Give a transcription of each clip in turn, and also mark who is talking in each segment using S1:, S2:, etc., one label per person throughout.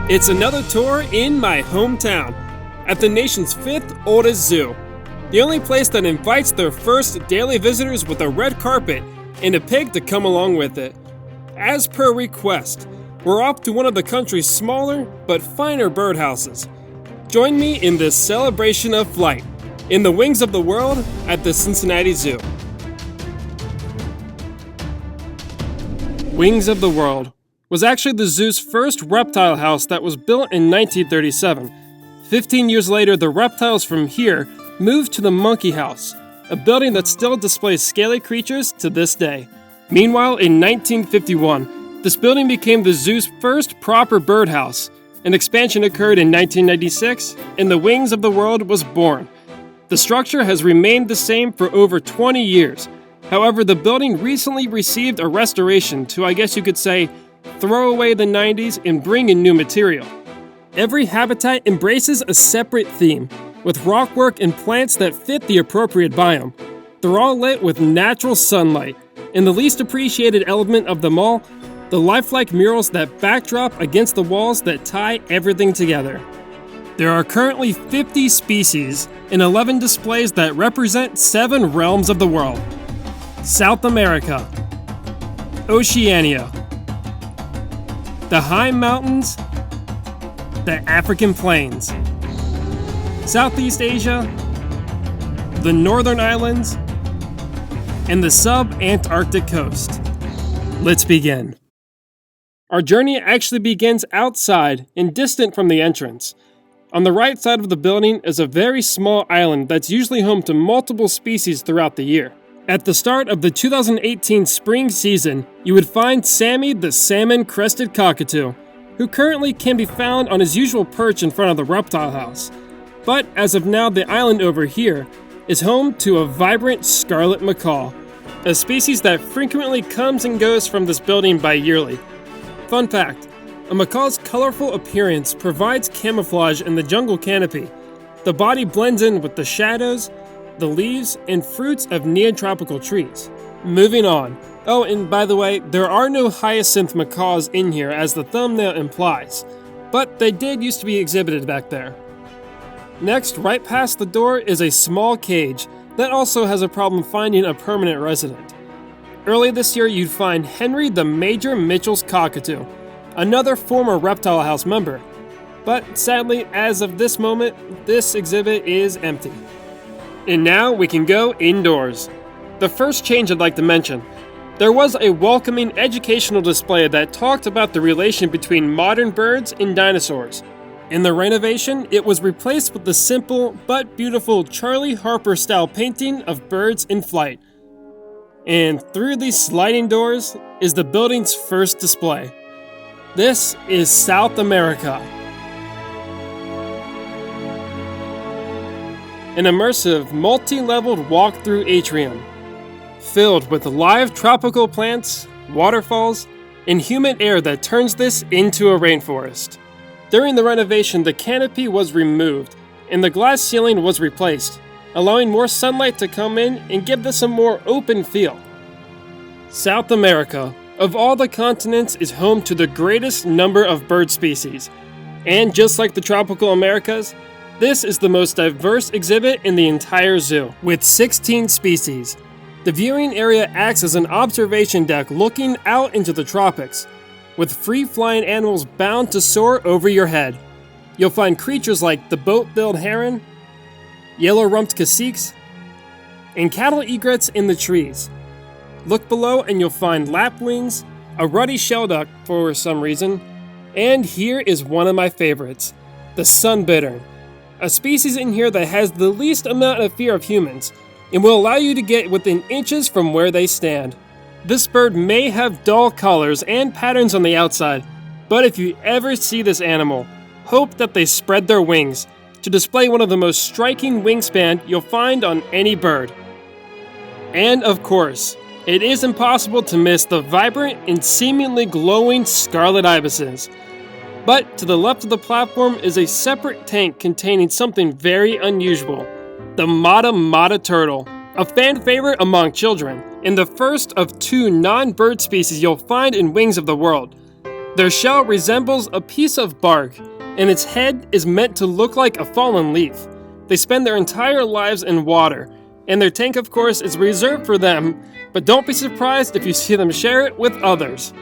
S1: It's another tour in my hometown, at the nation's 5th oldest zoo. The only place that invites their first daily visitors with a red carpet and a pig to come along with it. As per request, we're off to one of the country's smaller but finer birdhouses. Join me in this celebration of flight, in the wings of the world at the Cincinnati Zoo. Wings of the World was actually the zoo's first reptile house that was built in 1937. 15 years later, the reptiles from here moved to the Monkey House, a building that still displays scaly creatures to this day. Meanwhile, in 1951, this building became the zoo's first proper birdhouse. An expansion occurred in 1996, and the Wings of the World was born. The structure has remained the same for over 20 years. However, the building recently received a restoration to, I guess you could say, throw away the 90s and bring in new material. Every habitat embraces a separate theme, with rockwork and plants that fit the appropriate biome. They're all lit with natural sunlight, and the least appreciated element of them all, the lifelike murals that backdrop against the walls that tie everything together. There are currently 50 species and 11 displays that represent 7 realms of the world: South America, Oceania, the high mountains, the African plains, Southeast Asia, the Northern Islands, and the sub-Antarctic coast. Let's begin. Our journey actually begins outside and distant from the entrance. On the right side of the building is a very small island that's usually home to multiple species throughout the year. At the start of the 2018 spring season, you would find Sammy the salmon-crested cockatoo, who currently can be found on his usual perch in front of the reptile house. But as of now, the island over here is home to a vibrant Scarlet Macaw, a species that frequently comes and goes from this building bi-yearly. Fun fact, a macaw's colorful appearance provides camouflage in the jungle canopy. The body blends in with the shadows, the leaves, and fruits of neotropical trees. Moving on. Oh, and by the way, there are no hyacinth macaws in here as the thumbnail implies, but they did used to be exhibited back there. Next, right past the door is a small cage that also has a problem finding a permanent resident. Early this year, you'd find Henry the Major Mitchell's cockatoo, another former reptile house member. But sadly, as of this moment, this exhibit is empty. And now we can go indoors. The first change I'd like to mention, there was a welcoming educational display that talked about the relation between modern birds and dinosaurs. In the renovation, it was replaced with the simple but beautiful Charlie Harper-style painting of birds in flight. And through these sliding doors is the building's first display. This is South America. An immersive, multi-leveled walk-through atrium, filled with live tropical plants, waterfalls, and humid air that turns this into a rainforest. During the renovation, the canopy was removed, and the glass ceiling was replaced, allowing more sunlight to come in and give this a more open feel. South America, of all the continents, is home to the greatest number of bird species, and just like the tropical Americas, this is the most diverse exhibit in the entire zoo, with 16 species. The viewing area acts as an observation deck looking out into the tropics, with free-flying animals bound to soar over your head. You'll find creatures like the boat-billed heron, yellow-rumped caciques, and cattle egrets in the trees. Look below and you'll find lapwings, a ruddy shelduck for some reason, and here is one of my favorites, the sunbittern. A species in here that has the least amount of fear of humans and will allow you to get within inches from where they stand. This bird may have dull colors and patterns on the outside, but if you ever see this animal, hope that they spread their wings to display one of the most striking wingspan you'll find on any bird. And of course, it is impossible to miss the vibrant and seemingly glowing scarlet ibises. But to the left of the platform is a separate tank containing something very unusual, the Mot-mot turtle, a fan favorite among children, and the first of 2 non-bird species you'll find in Wings of the World. Their shell resembles a piece of bark, and its head is meant to look like a fallen leaf. They spend their entire lives in water, and their tank, of course, is reserved for them, but don't be surprised if you see them share it with others.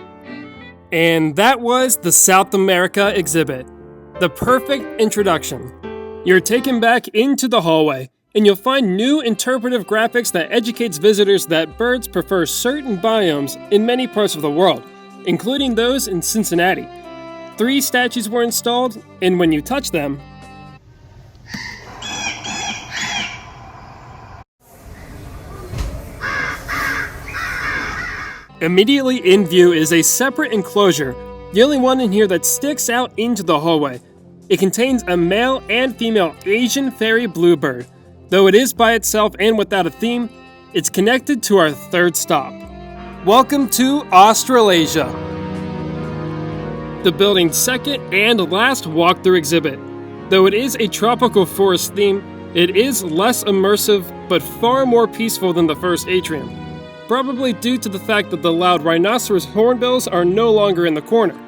S1: And that was the South America exhibit. The perfect introduction. You're taken back into the hallway, and you'll find new interpretive graphics that educates visitors that birds prefer certain biomes in many parts of the world, including those in Cincinnati. 3 statues were installed, and when you touch them, immediately in view is a separate enclosure, the only one in here that sticks out into the hallway. It contains a male and female Asian fairy bluebird. Though it is by itself and without a theme, it's connected to our 3rd stop. Welcome to Australasia, the building's 2nd and last walkthrough exhibit. Though it is a tropical forest theme, it is less immersive but far more peaceful than the first atrium, probably due to the fact that the loud Rhinoceros Hornbills are no longer in the corner.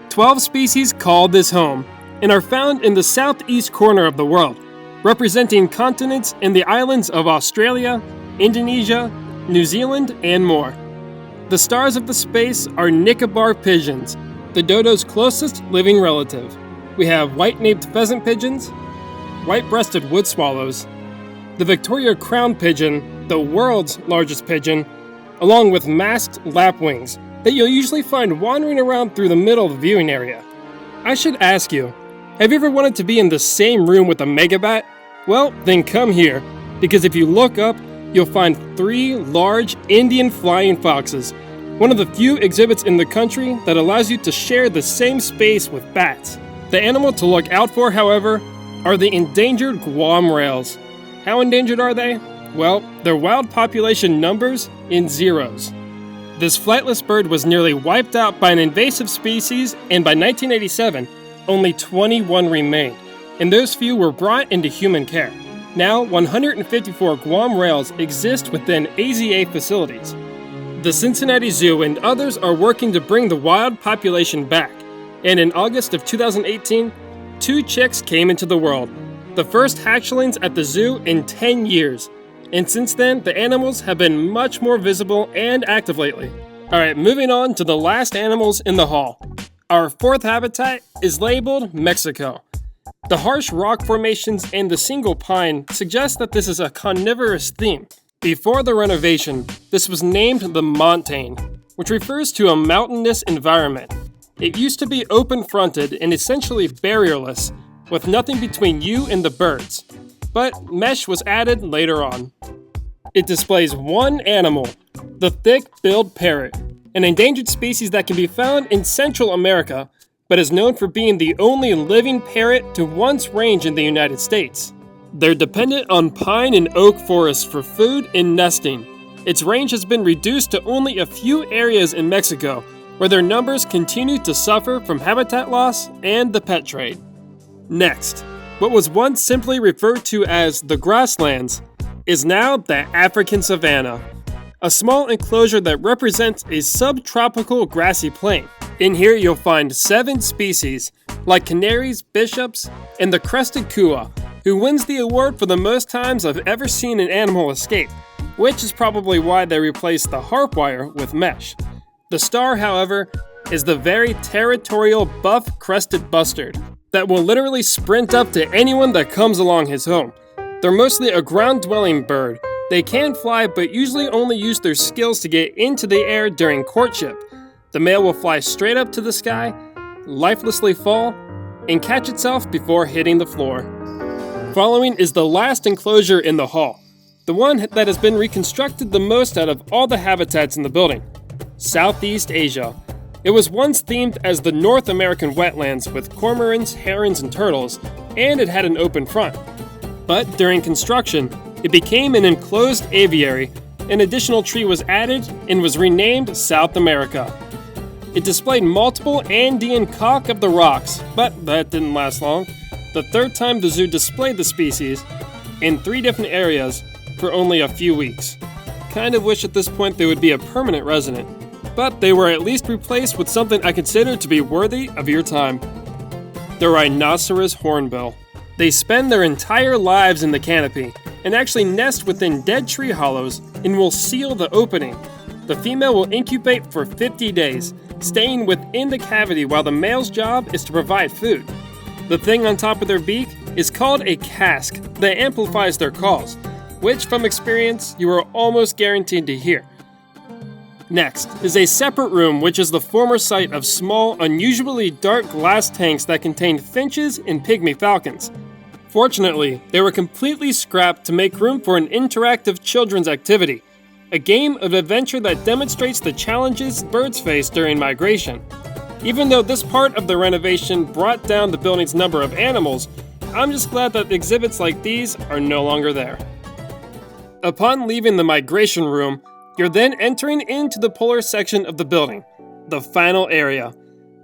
S1: 12 species call this home, and are found in the southeast corner of the world, representing continents and the islands of Australia, Indonesia, New Zealand, and more. The stars of the space are Nicobar pigeons, the dodo's closest living relative. We have white-naped pheasant pigeons, white-breasted wood swallows, the Victoria crown pigeon, the world's largest pigeon, along with masked lapwings that you'll usually find wandering around through the middle of the viewing area. I should ask you, have you ever wanted to be in the same room with a megabat? Well, then come here, because if you look up, you'll find 3 large Indian flying foxes, one of the few exhibits in the country that allows you to share the same space with bats. The animal to look out for, however, are the endangered Guam rails. How endangered are they? Well, their wild population numbers in zeros. This flightless bird was nearly wiped out by an invasive species, and by 1987, only 21 remained, and those few were brought into human care. Now, 154 Guam rails exist within AZA facilities. The Cincinnati Zoo and others are working to bring the wild population back, and in August of 2018, 2 chicks came into the world, the first hatchlings at the zoo in 10 years, and since then, the animals have been much more visible and active lately. Alright, moving on to the last animals in the hall. Our 4th habitat is labeled Mexico. The harsh rock formations and the single pine suggest that this is a carnivorous theme. Before the renovation, this was named the Montane, which refers to a mountainous environment. It used to be open-fronted and essentially barrierless, with nothing between you and the birds, but mesh was added later on. It displays one animal, the thick-billed parrot, an endangered species that can be found in Central America, but is known for being the only living parrot to once range in the United States. They're dependent on pine and oak forests for food and nesting. Its range has been reduced to only a few areas in Mexico, where their numbers continue to suffer from habitat loss and the pet trade. Next, what was once simply referred to as the grasslands is now the African savanna, a small enclosure that represents a subtropical grassy plain. In here you'll find 7 species, like canaries, bishops, and the crested kua, who wins the award for the most times I've ever seen an animal escape, which is probably why they replaced the harp wire with mesh. The star, however, is the very territorial buff-crested bustard that will literally sprint up to anyone that comes along his home. They're mostly a ground-dwelling bird. They can fly, but usually only use their skills to get into the air during courtship. The male will fly straight up to the sky, lifelessly fall, and catch itself before hitting the floor. Following is the last enclosure in the hall, the one that has been reconstructed the most out of all the habitats in the building, Southeast Asia. It was once themed as the North American wetlands with cormorants, herons, and turtles, and it had an open front. But during construction, it became an enclosed aviary. An additional tree was added and was renamed South America. It displayed multiple Andean cock of the rocks, but that didn't last long. The 3rd time the zoo displayed the species, in 3 different areas, for only a few weeks. Kind of wish at this point they would be a permanent resident. but they were at least replaced with something I consider to be worthy of your time. The Rhinoceros Hornbill. They spend their entire lives in the canopy, and actually nest within dead tree hollows and will seal the opening. The female will incubate for 50 days, staying within the cavity while the male's job is to provide food. The thing on top of their beak is called a casque that amplifies their calls, which from experience you are almost guaranteed to hear. Next is a separate room which is the former site of small, unusually dark glass tanks that contained finches and pygmy falcons. Fortunately, they were completely scrapped to make room for an interactive children's activity, a game of adventure that demonstrates the challenges birds face during migration. Even though this part of the renovation brought down the building's number of animals, I'm just glad that exhibits like these are no longer there. Upon leaving the migration room, you're then entering into the polar section of the building, the final area,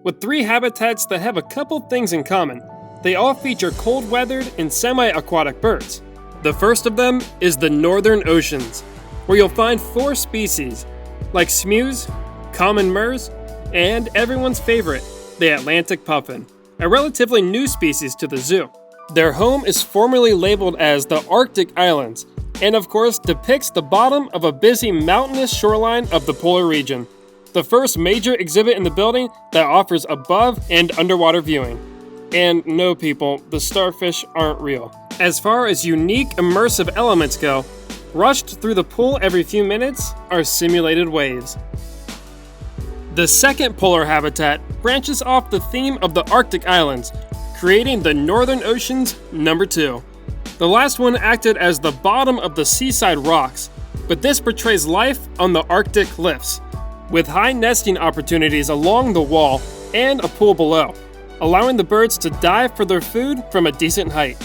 S1: with 3 habitats that have a couple things in common. They all feature cold-weathered and semi-aquatic birds. The first of them is the Northern Oceans, where you'll find 4 species, like smews, common murres, and everyone's favorite, the Atlantic puffin, a relatively new species to the zoo. Their home is formerly labeled as the Arctic Islands, and of course depicts the bottom of a busy mountainous shoreline of the polar region, the first major exhibit in the building that offers above and underwater viewing. And no people, the starfish aren't real. As far as unique immersive elements go, rushed through the pool every few minutes are simulated waves. The second polar habitat branches off the theme of the Arctic Islands, creating the Northern Oceans number 2. The last one acted as the bottom of the seaside rocks, but this portrays life on the Arctic cliffs, with high nesting opportunities along the wall and a pool below, allowing the birds to dive for their food from a decent height.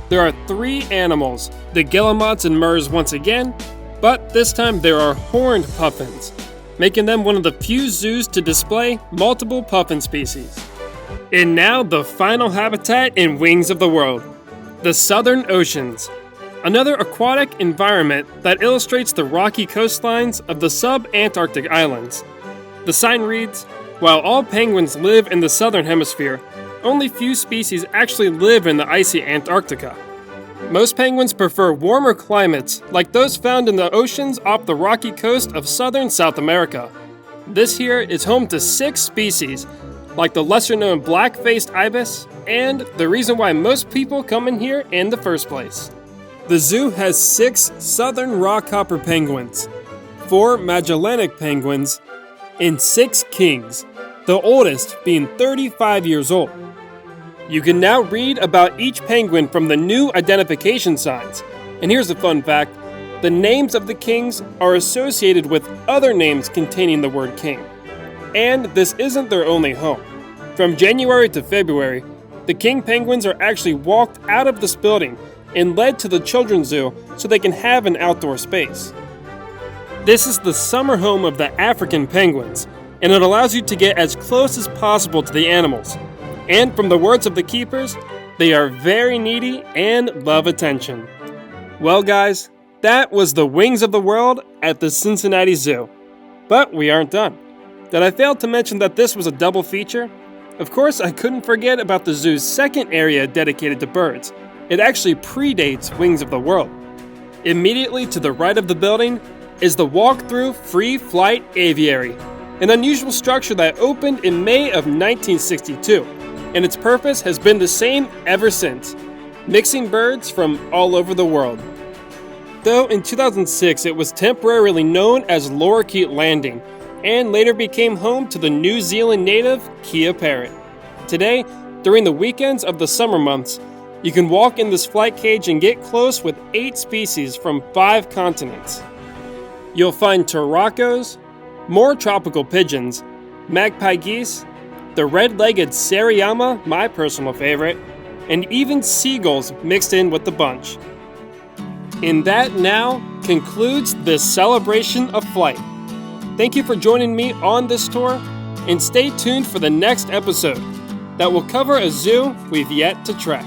S1: There are 3 animals, the guillemots and murres once again, but this time there are horned puffins, making them one of the few zoos to display multiple puffin species. And now the final habitat in Wings of the World, the Southern Oceans, another aquatic environment that illustrates the rocky coastlines of the sub-Antarctic islands. The sign reads, "While all penguins live in the southern hemisphere, only few species actually live in the icy Antarctica. Most penguins prefer warmer climates like those found in the oceans off the rocky coast of southern South America. This here is home to 6 species, like the lesser-known black-faced ibis, and the reason why most people come in here in the first place." The zoo has 6 southern rockhopper penguins, 4 Magellanic penguins, and 6 kings, the oldest being 35 years old. You can now read about each penguin from the new identification signs. And here's a fun fact: the names of the kings are associated with other names containing the word king. And this isn't their only home. From January to February, the king penguins are actually walked out of this building and led to the children's zoo so they can have an outdoor space. This is the summer home of the African penguins, and it allows you to get as close as possible to the animals. And from the words of the keepers, they are very needy and love attention. Well guys, that was the Wings of the World at the Cincinnati Zoo. But we aren't done. Did I fail to mention that this was a double feature? Of course, I couldn't forget about the zoo's second area dedicated to birds. It actually predates Wings of the World. Immediately to the right of the building is the walk-through free flight aviary, an unusual structure that opened in May of 1962, and its purpose has been the same ever since, mixing birds from all over the world. Though in 2006 it was temporarily known as Lorikeet Landing, and later became home to the New Zealand native Kia parrot. Today, during the weekends of the summer months, you can walk in this flight cage and get close with 8 species from 5 continents. You'll find turacos, more tropical pigeons, magpie geese, the red-legged Sariyama, my personal favorite, and even seagulls mixed in with the bunch. And that now concludes this celebration of flight. Thank you for joining me on this tour, and stay tuned for the next episode that will cover a zoo we've yet to track.